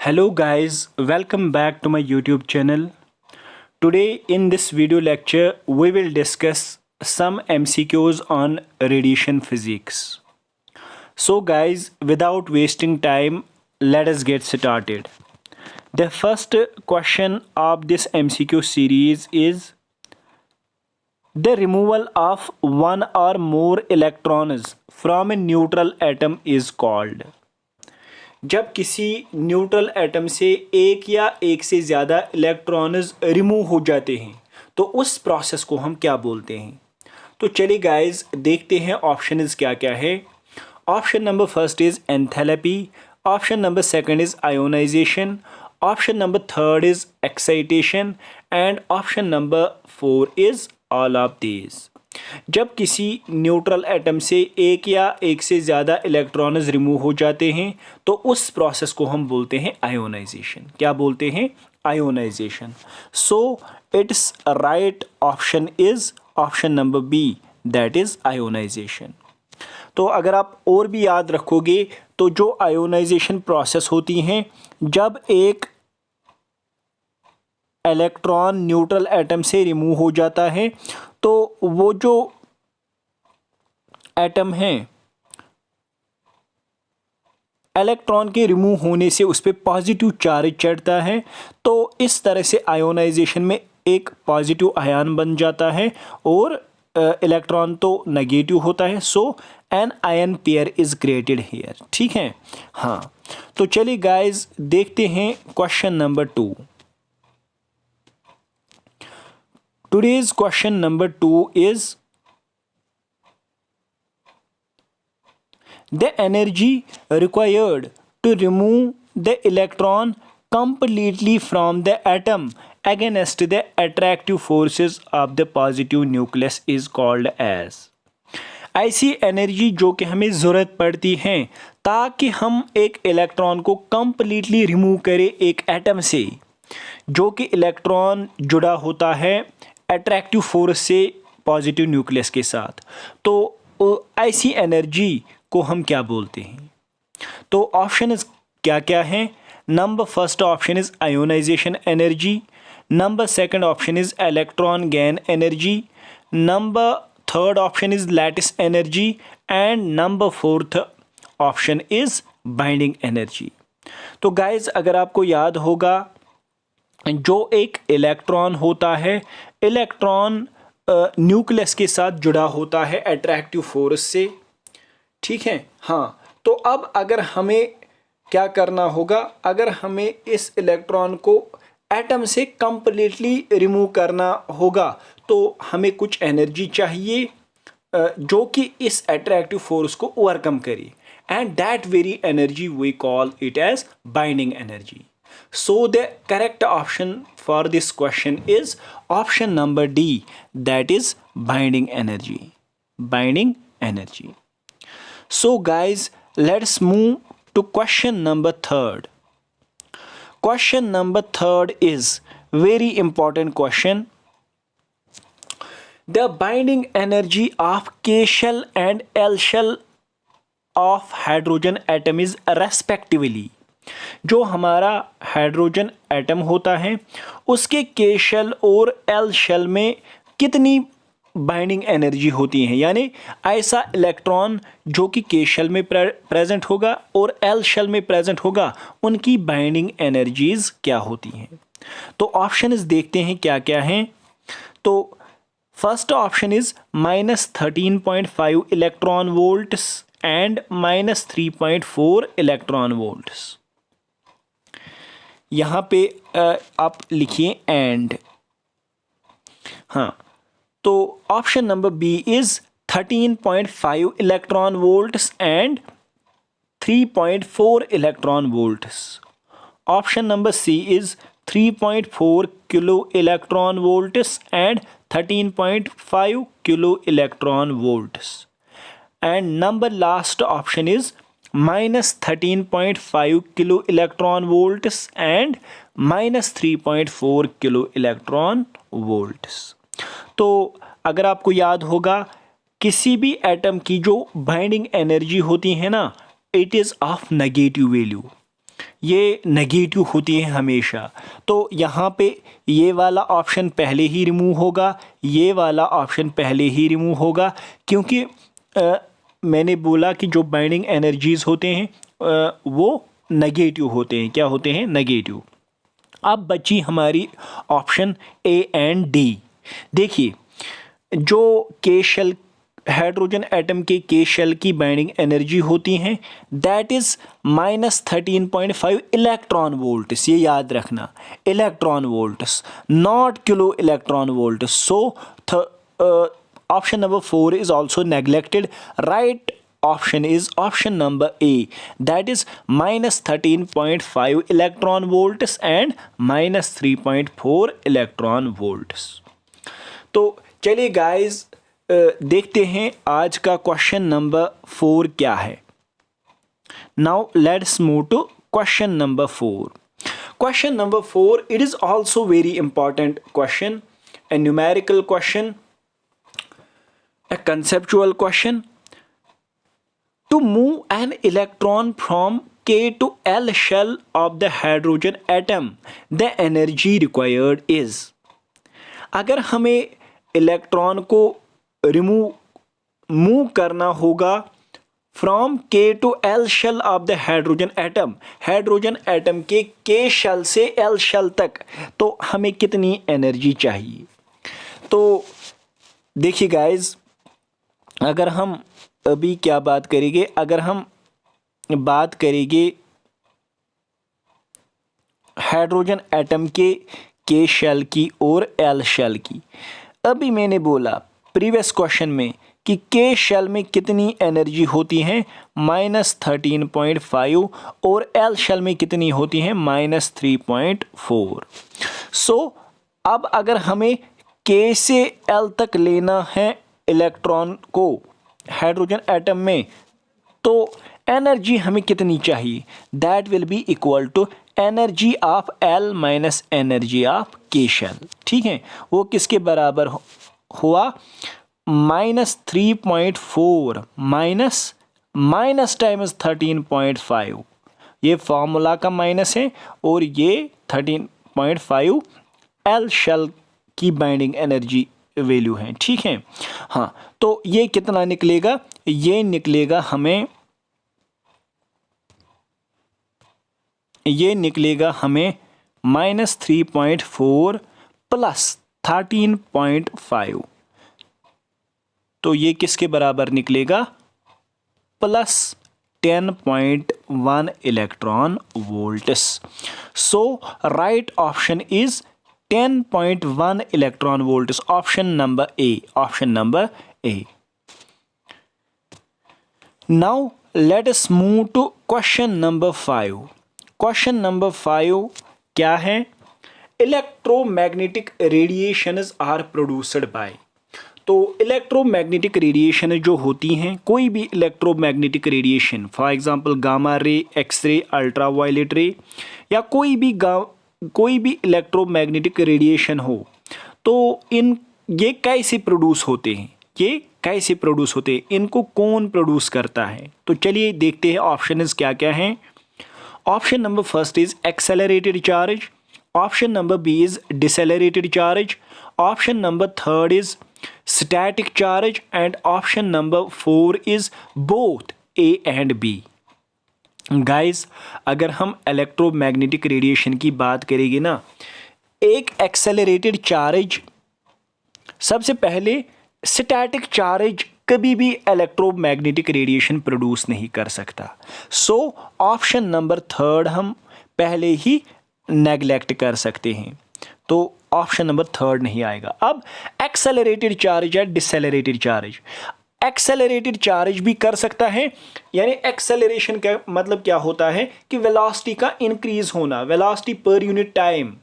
Hello guys, welcome back to my YouTube channel. Today in this video lecture we will discuss some MCQs on radiation physics. So guys, without wasting time, let us get started. The first question of this MCQ series is the removal of one or more electrons from a neutral atom is called. जब किसी neutral atom से एक या एक से ज़्यादा electrons remove हो जाते हैं तो उस प्रोसेस को हम क्या बोलते हैं। तो चलिए गाइस देखते हैं ऑप्शंस क्या क्या है। Option number first is enthalpy, option number second is ionisation, option number third is excitation and option number four is all of these. जब किसी न्यूट्रल एटम से एक या एक से ज़्यादा इलेक्ट्रॉन्स रिमूव हो जाते हैं तो उस प्रोसेस को हम बोलते हैं आयोनाइजेशन। क्या बोलते हैं? Ionisation. So it's right option is option number B, that is ionisation. तो अगर आप और भी याद रखोगे तो जो आयोनाइजेशन प्रोसेस होती हैं, जब एक इलेक्ट्रॉन न्यूट्रल एटम से रिमूव हो जाता है तो वो जो एटम है इलेक्ट्रॉन के रिमूव होने से उस पर पॉजिटिव चार्ज चढ़ता है, तो इस तरह से आयोनाइजेशन में एक पॉजिटिव आयन बन जाता है और इलेक्ट्रॉन तो नेगेटिव होता है। So an ion pair is created here. ठीक है, हाँ। तो चलिए गाइस देखते हैं question number 2। Today's question number 2 is the energy required to remove the electron completely from the atom against the attractive forces of the positive nucleus is called as। ऐसी energy जो कि हमें ज़रूरत पड़ती है ताकि हम एक इलेक्ट्रॉन को कंप्लीटली रिमूव करें एक एटम से जो कि इलेक्ट्रॉन जुड़ा होता है अट्रैक्टिव फोर्स से पॉजिटिव न्यूक्लियस के साथ, तो ऐसी एनर्जी को हम क्या बोलते हैं। तो ऑप्शन क्या क्या हैं? Number first option is ionisation energy, number second option is electron gain energy, number third option is lattice energy and number fourth option is binding energy. तो गाइज अगर आपको याद होगा, जो एक इलेक्ट्रॉन होता है, इलेक्ट्रॉन न्यूक्लियस के साथ जुड़ा होता है अट्रैक्टिव फोर्स से। ठीक है, हाँ। तो अब अगर हमें क्या करना होगा, अगर हमें इस इलेक्ट्रॉन को एटम से कंप्लीटली रिमूव करना होगा तो हमें कुछ एनर्जी चाहिए जो कि इस अट्रैक्टिव फोर्स को ओवरकम करे, and that very energy we call it as binding energy. So the correct option for this question is option number D, that is binding energy. Binding energy. So guys, let's move to question number 3rd. Question number 3rd is very important question. The binding energy of K shell and L shell of hydrogen atom is respectively। जो हमारा hydrogen atom होता है उसके के shell और L shell में कितनी binding energy होती है, यानी ऐसा इलेक्ट्रॉन जो कि के शेल में प्रेजेंट होगा और एल शेल में प्रेजेंट होगा, उनकी बाइंडिंग एनर्जीज क्या होती हैं। तो ऑप्शंस देखते हैं क्या क्या हैं। तो first option is -13.5 electron volts and -3.4 electron volts. यहाँ पे आप लिखिए एंड, हाँ। तो option number B is 13.5 electron volts and 3.4 electron volts. Option number C is 3.4 kilo electron volts and 13.5 kilo electron volts, and number last option is -13.5 kilo electron volts and -3.4 kilo electron volts. तो अगर आपको याद होगा, किसी भी atom की जो binding energy होती है ना, it is of negative value, ये नेगेटिव होती है हमेशा। तो यहाँ पे ये वाला ऑप्शन पहले ही रिमूव होगा, ये वाला ऑप्शन पहले ही रिमूव होगा, क्योंकि मैंने बोला कि जो बाइंडिंग एनर्जीज होते हैं वो नेगेटिव होते हैं। क्या होते हैं? नेगेटिव। अब बची हमारी ऑप्शन ए एंड डी। देखिए, जो के शेल हाइड्रोजन एटम के के शेल की बाइंडिंग एनर्जी होती हैं दैट इज -13.5 इलेक्ट्रॉन वोल्ट्स। ये याद रखना, electron volts, not kilo electron volts. So option number 4 is also neglected. Right option is option number A, that is -13.5 electron volts and -3.4 electron volts. तो चलिए guys देखते हैं आज का क्वेश्चन नंबर 4 क्या है। Now let's move to question number 4. Question number 4, it is also very important question, a numerical question, a conceptual question. To move an electron from K to L shell of the hydrogen atom, the energy required is. अगर हमें electron को move करना होगा from K to L shell of the hydrogen atom, hydrogen atom के K shell से L shell तक, तो हमें कितनी एनर्जी चाहिए? तो देखिए गाइस, अगर हम अभी क्या बात करेंगे, अगर हम बात करेंगे हाइड्रोजन एटम के शेल की और एल शेल की। अभी मैंने बोला प्रीवियस क्वेश्चन में कि के शेल में कितनी एनर्जी होती है -13.5 और एल शेल में कितनी होती है -3.4। सो अब अगर हमें के से एल तक लेना है इलेक्ट्रॉन को हाइड्रोजन एटम में, तो एनर्जी हमें कितनी चाहिए? That will be equal to energy of L minus energy of K shell. ठीक है, वो किसके बराबर हुआ? -3.4 माइनस टाइम्स 13.5। ये फॉर्मूला का माइनस है और ये 13.5 एल शेल की बाइंडिंग एनर्जी वैल्यू है। ठीक है, हाँ, तो ये कितना निकलेगा? ये निकलेगा हमें -3.4 प्लस 13.5, तो ये किसके बराबर निकलेगा? Plus 10.1 electron volts. So right option is 10.1 electron volts, option number A, option number A. Now let us move to question number 5. Question number 5 क्या है? Electromagnetic radiations are produced by. तो इलेक्ट्रोमैग्नेटिक रेडिएशन जो होती हैं, कोई भी electromagnetic radiation, for example gamma ray, X-ray, ultraviolet ray, या कोई भी इलेक्ट्रोमैग्नेटिक रेडिएशन हो, तो ये कैसे प्रोड्यूस होते हैं? इनको कौन प्रोड्यूस करता है? तो चलिए देखते हैं ऑप्शंस क्या क्या हैं। Option number first is accelerated charge, option number B is decelerated charge, option number third is static charge, and option number 4 is both A and B. Guys, अगर हम इलेक्ट्रोमैग्नेटिक रेडिएशन की बात करेंगे ना, एक एक्सेलरेटेड चार्ज, सबसे पहले static charge कभी भी इलेक्ट्रोमैग्नेटिक रेडिएशन प्रोड्यूस नहीं कर सकता। सो ऑप्शन नंबर थर्ड हम पहले ही नेगलेक्ट कर सकते हैं, तो ऑप्शन नंबर थर्ड नहीं आएगा। अब एक्सेलरेटेड चार्ज या डिसेलरेटेड चार्ज, एक्सेलरेटेड चार्ज भी कर सकता है, यानी एक्सेलरेशन का मतलब क्या होता है कि वेलोसिटी का इंक्रीज होना, वेलोसिटी पर यूनिट टाइम,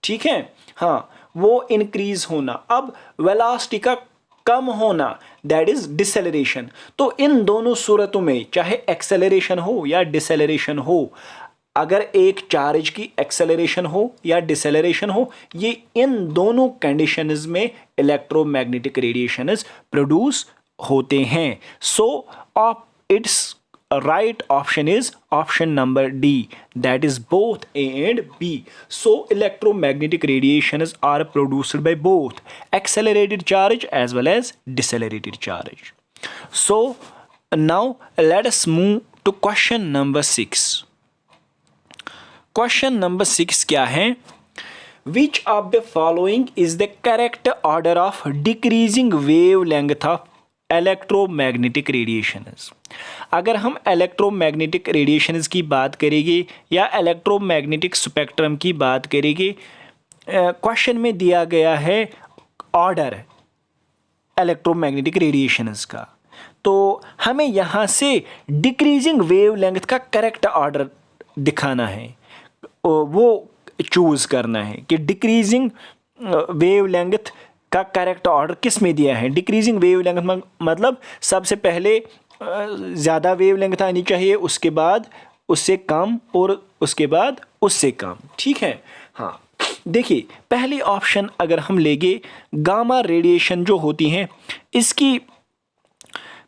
ठीक है, हाँ, वो इंक्रीज होना। अब वेलोसिटी का कम होना, दैट इज डिसेलरेशन। तो इन दोनों सूरतों में, चाहे एक्सेलरेशन हो या डिसेलरेशन हो, अगर एक चार्ज की एक्सेलरेशन हो या डिसेलरेशन हो, ये इन दोनों कंडीशंस में इलेक्ट्रोमैग्नेटिक रेडिएशंस प्रोड्यूस होते हैं। So it's right option is option number D, that is both A and B. So electromagnetic radiations are produced by both accelerated charge as well as decelerated charge. So now let us move to question number 6. Question number 6 क्या है? Which of the following is the correct order of decreasing wavelength of electromagnetic radiations? अगर हम electromagnetic radiations की बात करेंगे या electromagnetic spectrum की बात करेंगे, क्वेश्चन में दिया गया है ऑर्डर electromagnetic radiations का, तो हमें यहाँ से डिक्रीजिंग वेवलेंथ का करेक्ट ऑर्डर दिखाना है, वो चूज़ करना है कि डिक्रीजिंग वेवलेंथ का करेक्ट ऑर्डर किस में दिया है. डिक्रीजिंग वेवलेंथ मतलब सबसे पहले ज़्यादा वेवलेंथ आनी चाहिए, उसके बाद उससे कम और उसके बाद उससे कम. ठीक है. हाँ, देखिए पहली ऑप्शन अगर हम लेंगे, गामा रेडिएशन जो होती हैं इसकी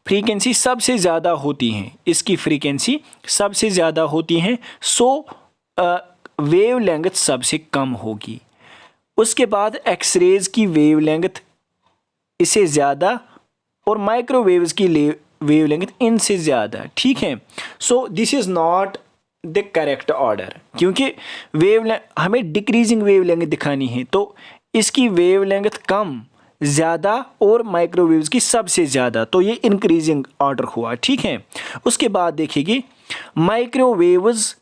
फ्रीक्वेंसी सबसे ज़्यादा होती हैं, इसकी फ्रीक्वेंसी सबसे ज़्यादा होती हैं, सो वेवलेंथ सबसे कम होगी. उसके बाद एक्सरेज की वेवलेंथ इससे ज़्यादा और माइक्रोवेव्स की वेवलेंथ इनसे ज़्यादा. ठीक है. So this is not the correct order, क्योंकि वेवलेंथ हमें डिक्रीजिंग वेवलेंथ दिखानी है, तो इसकी वेवलेंथ कम, ज़्यादा और माइक्रोवेव्स की सबसे ज़्यादा, तो ये इंक्रीजिंग ऑर्डर हुआ. ठीक है. उसके बाद देखिए माइक्रोवेव्स,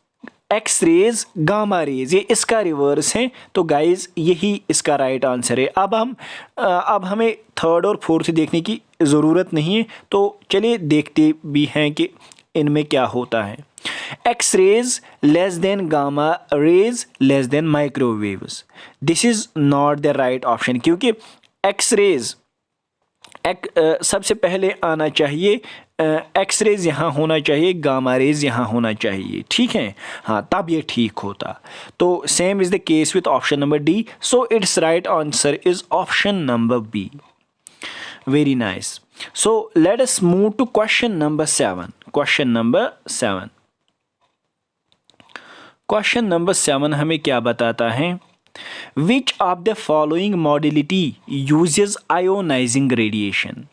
एक्सरेज, गामा रेज, ये इसका रिवर्स है, तो गाइज यही इसका राइट आंसर है. अब हमें थर्ड और फोर्थ देखने की ज़रूरत नहीं है, तो चलिए देखते भी हैं कि इनमें क्या होता है. X-rays less than gamma rays less than microwaves, this is not the right option, क्योंकि एक्सरेज सबसे पहले आना चाहिए, एक्सरेज यहाँ होना चाहिए, गामा रेज यहाँ होना चाहिए. ठीक है. हाँ, तब ये ठीक होता. तो same is the case with option number D, so it's right answer is option number B. Very nice. So let us move to question number 7. Question number 7. Question number 7 हमें क्या बताता है? Which of the following modality uses ionizing radiation?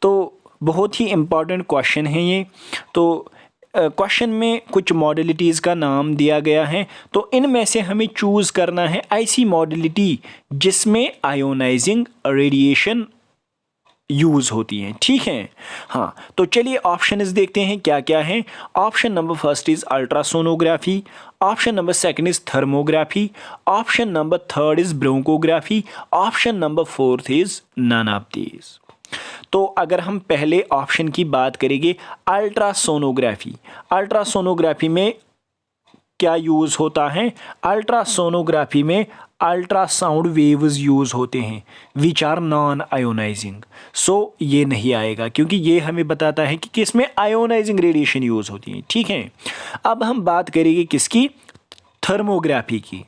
तो बहुत ही important question है ये. तो question में कुछ मॉडलिटीज़ का नाम दिया गया है, तो इनमें से हमें चूज़ करना है ऐसी मॉडलिटी जिसमें आयोनाइजिंग रेडिएशन यूज़ होती हैं. ठीक है. हाँ, तो चलिए ऑप्शंस देखते हैं क्या क्या हैं. Option number first is ultrasonography, option number second is thermography, option number third is bronchography, option number fourth is none of these. तो अगर हम पहले ऑप्शन की बात करेंगे, अल्ट्रासोनोग्राफी, अल्ट्रासोनोग्राफी में क्या यूज़ होता है? अल्ट्रासोनोग्राफी में अल्ट्रासाउंड वेव्स यूज़ होते हैं विच आर नॉन आयोनाइजिंग. सो ये नहीं आएगा, क्योंकि ये हमें बताता है कि किसमें आयोनाइजिंग रेडिएशन यूज़ होती है. ठीक है. अब हम बात करेंगे किसकी? थर्मोग्राफी की.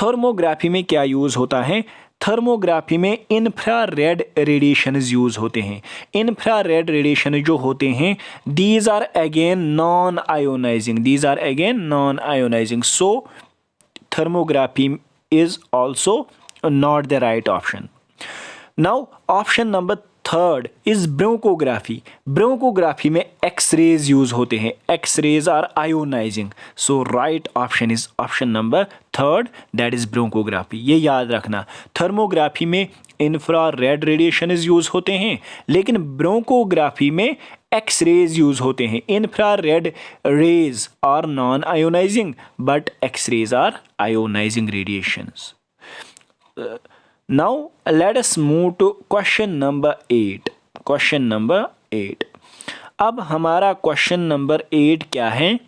थर्मोग्राफी में क्या यूज़ होता है? थर्मोग्राफी में इंफ्रारेड रेडिएशंस यूज़ होते हैं. इंफ्रारेड रेडिएशन जो होते हैं, these are again non ionising, these are again non ionising. So thermography is also not the right option. Now option number third is bronchography. Bronchography में x-rays use होते हैं, x-rays are ionizing. So right option is option number third, that is bronchography. ये याद रखना. Thermography में infrared radiation use होते हैं, लेकिन ब्रोंकोग्राफी में एक्स-रेज यूज़ होते हैं. Infrared rays are non ionising but X-rays are ionising radiations. Now let us move to question number 8. Question number 8. अब हमारा क्वेश्चन नंबर 8 क्या है?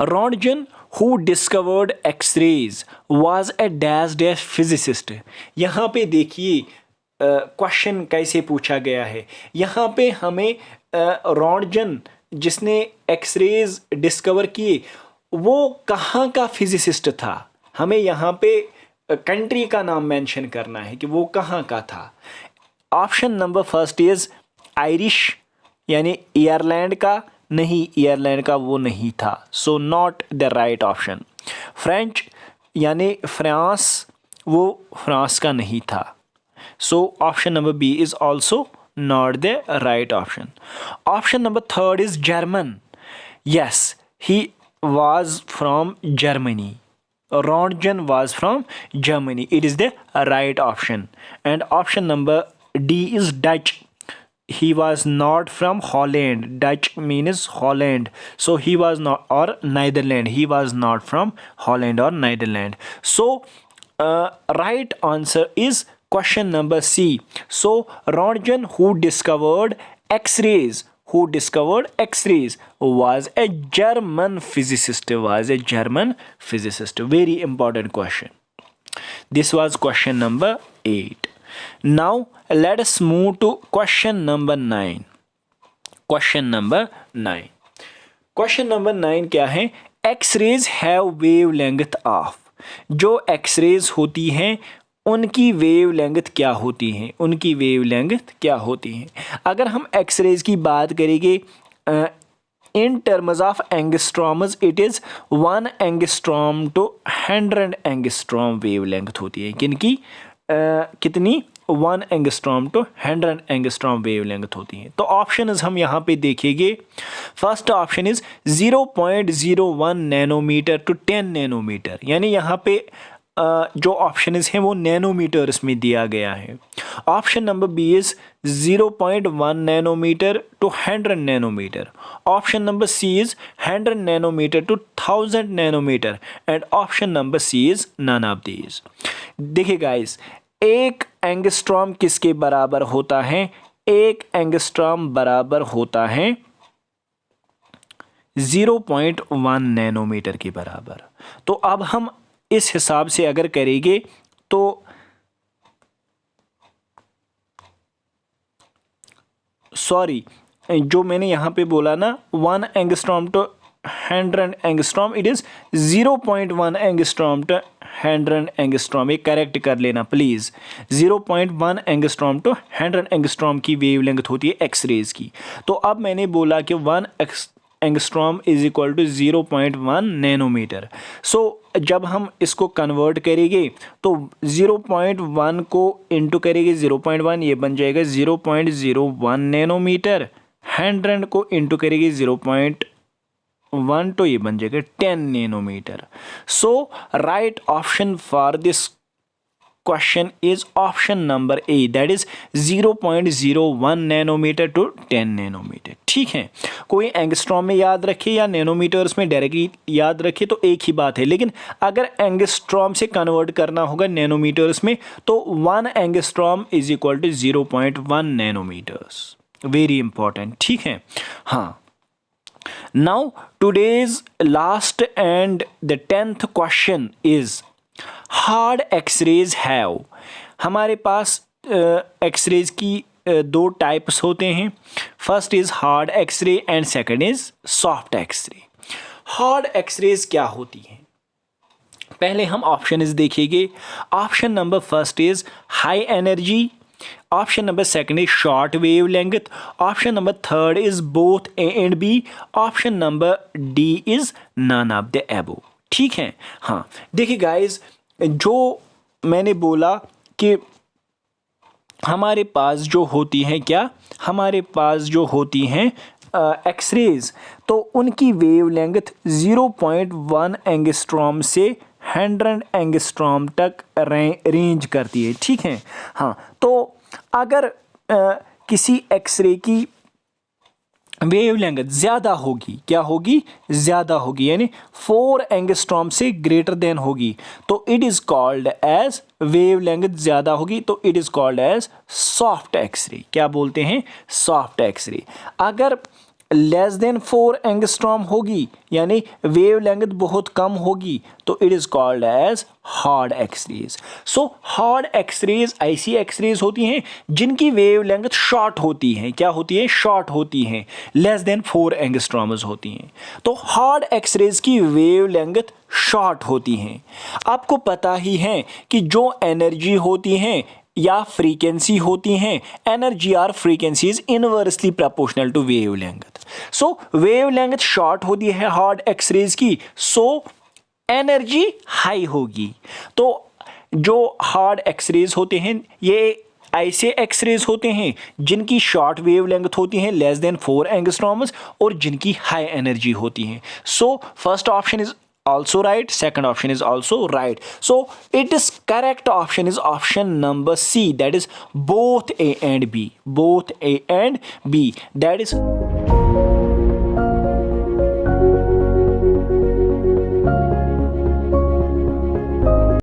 Roentgen who discovered X-rays was a dash dash physicist. यहाँ पे देखिए question कैसे पूछा गया है. यहाँ पे हमें रॉन्टगन जिसने एक्सरेज डिस्कवर किए वो कहाँ का फिजिसिस्ट था. हमें यहाँ पे कंट्री का नाम मेंशन करना है कि वो कहाँ का था. Option number first is Irish यानी ईयरलैंड का नहीं, ईयरलैंड का वो नहीं था, so not the right option. French यानी फ्रांस, वो फ्रांस का नहीं था, so option number B is also not the right option. Option number third is German, yes he was from Germany. Röntgen was from Germany. It is the right option. And option number D is Dutch. He was not from Holland. Dutch means Holland. So he was not, or Netherlands. He was not from Holland or Netherlands. So right answer is question number C. So Röntgen, who discovered X-rays, was a German physicist. Very important question. This was question number 8. Now let us move to question number 9. Question number 9 क्या है? X-rays have wavelength of. जो X-rays होती हैं उनकी wavelength क्या होती हैं? अगर हम एक्सरेज की बात करेंगे in terms of angstroms, it is 1 angstrom to 100 angstrom wavelength होती है। किनकी कितनी? 1 एंगस्ट्रॉम टू 100 एंगस्ट्रॉम वेवलेंथ होती है। तो ऑप्शन हम यहाँ पे देखेंगे। First option is 0.01 nanometre to 10 nanometre, यानी यहाँ पे जो ऑप्शन हैं वो नैनोमीटर्स में दिया गया है। Option number B is 0.1 nanometre to 100 nanometre. Option number C is 100 nanometre to 1000 nanometre and option number C is none of these. देखिए गाइस, एक एंगस्ट्रॉम किसके बराबर होता है? एक एंगस्ट्रॉम बराबर होता है 0.1 नैनोमीटर के बराबर। तो अब हम इस हिसाब से अगर करेंगे तो सॉरी, जो मैंने यहाँ पे बोला ना 1 angstrom to 100 angstrom, it is 0.1 angstrom to 100 angstrom. ये करेक्ट कर लेना प्लीज़। 0.1 एंगस्ट्रॉम टू 100 एंगस्ट्रॉम की वेवलेंथ होती है एक्सरेज की। तो अब मैंने बोला कि 1 angstrom is equal to 0.1 nanometer. So जब हम इसको कन्वर्ट करेंगे तो 0.1 को इंटू करेंगे 0.1, ये बन जाएगा 0.01 नैनोमीटर। 100 को इंटू करेंगे 0.1 तो ये बन जाएगा 10 nanometre. So right option for this question is option number A, that is 0.01 nanometre to 10 nanometre. ठीक है, कोई एंगस्ट्रॉम में याद रखे या नैनोमीटर्स में डायरेक्टली याद रखे तो एक ही बात है, लेकिन अगर एंगस्ट्रॉम से कन्वर्ट करना होगा नैनोमीटर्स में तो 1 angstrom is equal to 0.1 nanometres. Very important. ठीक है, हाँ। Now today's last and the 10th question is hard X-rays have. हमारे पास एक्सरेज की दो टाइप्स होते हैं। First is hard X-ray and second is soft X-ray. Hard X-rays क्या होती हैं? पहले हम ऑप्शन इज देखेंगे। Option number first is high energy, option number second is short wavelength, option number third is both A and B, option number D is none of the above. ठीक है, हाँ। देखिए guys, जो मैंने बोला कि हमारे पास जो होती हैं क्या, हमारे पास जो होती हैं एक्सरेज, तो उनकी वेवलेंथ 0.1 एंगस्ट्रॉम से 100 एंगस्ट्रॉम तक रेंज करती है। ठीक है, हाँ। तो अगर किसी एक्सरे की वेवलेंथ ज़्यादा होगी, क्या होगी? ज़्यादा होगी, यानी 4 एंगस्ट्रॉम से ग्रेटर देन होगी, तो it is called as wavelength ज़्यादा होगी तो it is called as soft X-ray. क्या बोलते हैं? Soft X-ray. अगर लेस देन 4 एंगस्ट्रॉम होगी यानी वेवलेंथ बहुत कम होगी तो it is called as hard X-rays. So hard X-rays ऐसी एक्सरेज होती हैं जिनकी वेवलेंथ शॉर्ट होती हैं। क्या होती है? शॉर्ट होती हैं, लेस देन 4 एंगस्ट्रॉम्स होती हैं। तो हार्ड एक्सरेज की वेवलेंथ शॉर्ट होती हैं। आपको पता ही है कि जो एनर्जी होती हैं या फ्रीक्वेंसी होती हैं, एनर्जी और frequency is inversely proportional to wavelength. So wavelength short होती है हार्ड एक्सरेज की, सो एनर्जी हाई होगी। तो जो हार्ड एक्सरेज होते हैं ये ऐसे एक्सरेज होते हैं जिनकी शॉर्ट वेवलेंथ होती हैं लेस देन 4 एंगस्ट्रॉम्स और जिनकी हाई एनर्जी होती हैं। So first option is also right, second option is also right, so it is correct option is option number C, that is both A and B, both A and B, that is